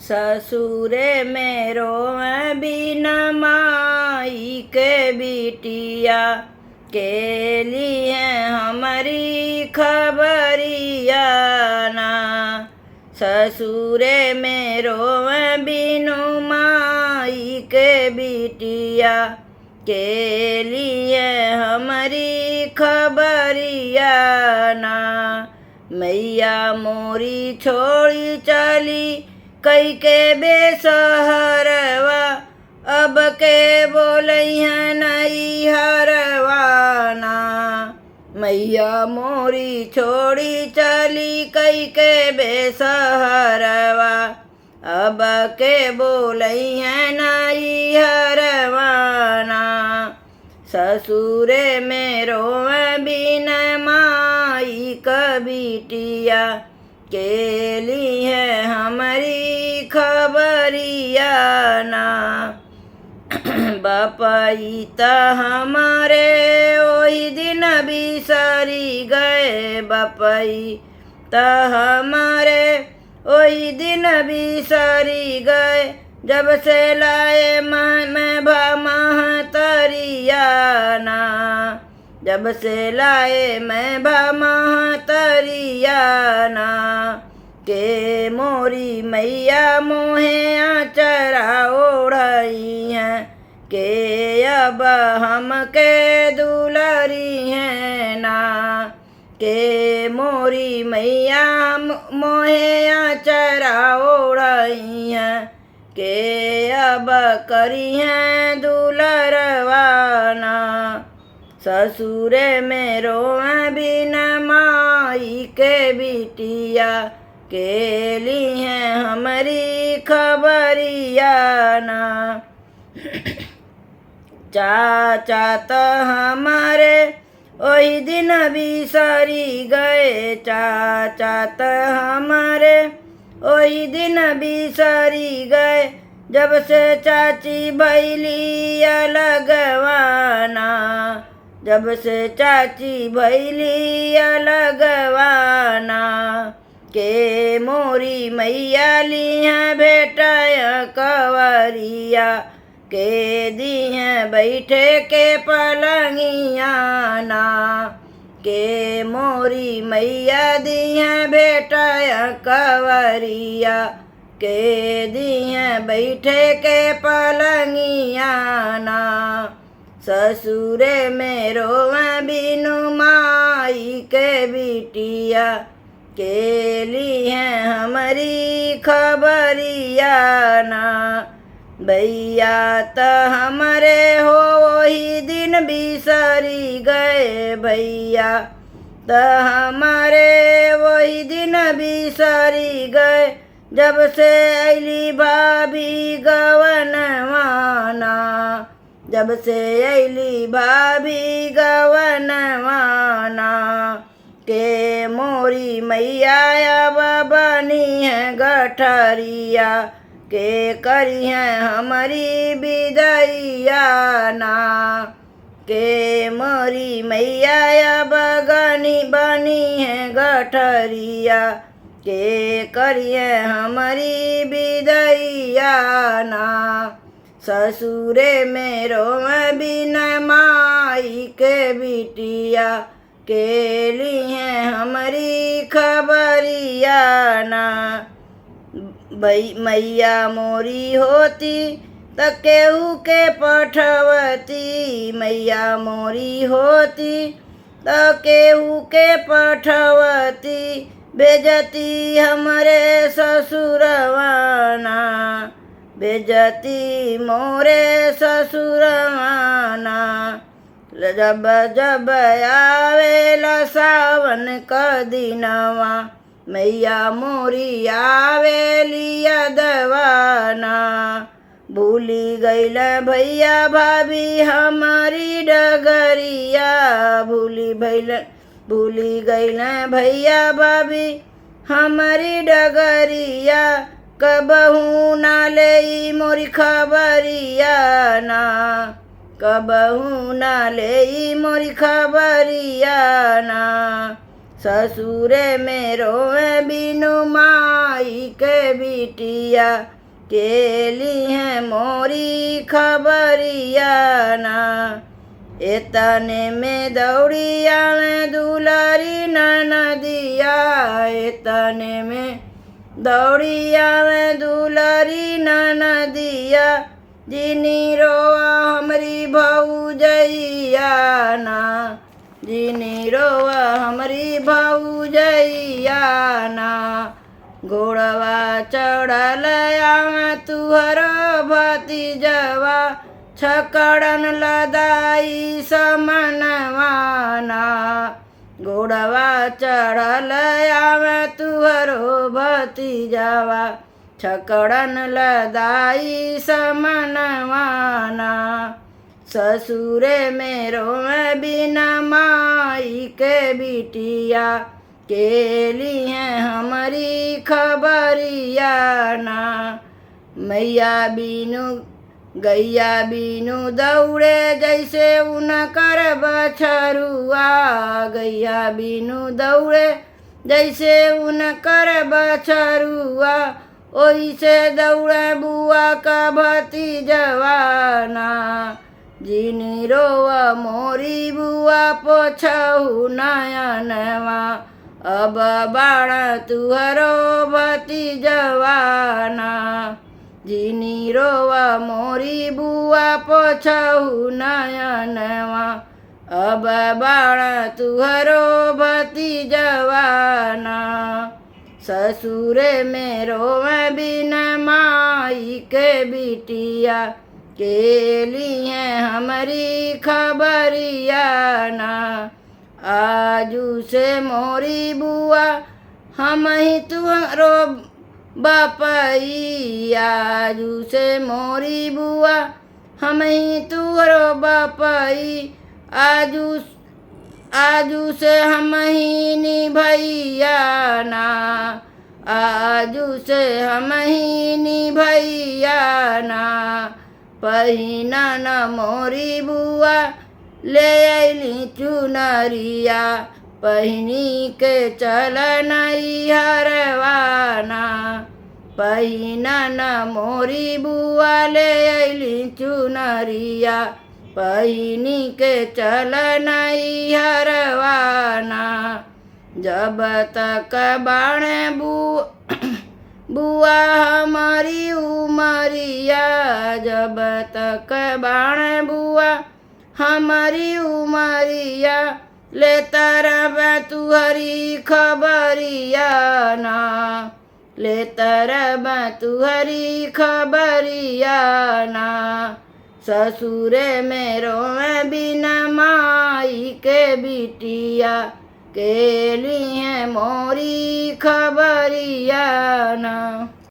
ससुरे में रोवे बिना माई के बिटिया, के लिए हमारी खबरिया ना। ससुरे में रोवे बिनु माई के बिटिया, के लिए हमारी खबरिया ना। मैया मोरी छोड़ी चली कई के बेसहरवा, अब के बोलैया नई हरवाना। मैया मोरी छोड़ी चली कई के बेसहरवा, अब के बोलैया नई हरवाना। ससुरे में रोवे बिन माई क बिटिया, के लिए हमारी खबरिया ना। बापाई त हमारे वही दिन बिसरी गए, बापाई त हमारे वही दिन बिसरी गए। जब से लाए मैं महतरिया ना, जब से लाए मैं महतरिया ना। के मोरी मैया मोहे आचरा ओढ़ई हैं, के अब हमके दुलरी हैं ना। के मोरी मैया मोहे आचरा ओढ़ई हैं, के अब करी हैं दुलरवाना। ससुरे में रोवे बिन माई के बिटिया, के लिए हमारी खबरिया ना। चाचा त हमारे वही दिन बिसरी गए, चाचा त हमारे वही दिन बिसरी गए। जब से चाची भैली अलगवाना, जब से चाची भैली अलगवाना। के मोरी मैया लिया भेटाया कवरिया, के दिया बैठे के पलंगिया ना। के मोरी मैया दिया भेटाया कवरिया, के दिया बैठे के पलंगिया ना। ससुरे में रोवे बिनु माई के बिटिया, के लिए हमारी खबरिया ना। भैया त हमारे हो वही दिन बिसरी गए, भैया त हमारे वही दिन बिसरी गए। जब से अली भाभी गवनवाना, जब से अली भाभी गवनवाना। के मोरी मैया अब बनी है गठरिया, के करी है हमारी विदैया ना। के मोरी मैया अब बनी है गठरिया, के करी है हमारी विदैया ना। ससुरे में रोवे बिन माई के बिटिया, के लिए हमारी खबरिया ना। मैया मोरी होती त केहू के पठवती, मैया मोरी होती त केहू के पठवती। बेजती हमरे ससुरवाना, बेजती मोरे ससुरवाना। जब जब आवेला सावन क दिनवा, मैया मोरी आवेली यदवाना। भूली गईल भैया भाभी हमारी डगरिया, भूली गईल भैया भाभी हमारी डगरिया। कबहू ना ले मोरी खबरिया ना, कबहू ना ले मोरी खबरिया ना। ससुरे में रोवे बिनु माई के बिटिया केली है मोरी खबरिया ना। एतने में दौड़ी आवे दुलारी ननदिया, एतने में दौड़ी आवे दुलारी ननदिया, जिनी रोआ हमरी भौजैया ना, जिनी रोआ हमरी भौजैया ना। घोड़वा चढ़ल आवे तुहरो भतीजवा, छकड़न लदाई समनवाना। घोड़वा चढ़ल आवे तुहरो भतीजवा, छकड़न लदाई समनवाना। ससुरे में रोवे बिना माई के बिटिया केली है हमारी खबरिया ना। मैया बिनु गैया बिनु दौड़े जैसे उनकर बछरुआ, गैया बिनु दौड़े जैसे उनकर बछरुआ, ओइसे दौड़े बुआ का भतीजवा ना। जिनी रोवा मोरी बुआ पोछहु नयनवा, अब बाड़ा तुहरो भतीजवा ना। जिनी रोवा मोरी बुआ पोछहु नयनवा, अब बाड़ा तुहरो भतीजवा ना। ससुरे में रोवे बिना माई के बिटिया केली है हमारी खबरिया ना। आजू से मोरी बुआ हम ही तुहरो बापई, आजू से मोरी बुआ हम ही तुहरो बापई, आजू से हम ही निभैया ना, आजू से हम ही निभैया ना। पहिना न मोरी बुआ ले अइली चुनरिया, पहिनी के चलन हरवाना। पहिना न मोरी बुआ ले अइली चुनरिया, पहिनी के चलन हरवाना। जब तक बाणे बुआ हमारी उमरिया, जब तक बाणे बुआ हमारी उमरिया, लेता रह तुहरी खबरिया ना, लेता रह तुहरी खबरिया ना। ससुरे में रोवे बिना माई के बिटिया केली है मोरी खबरिया ना।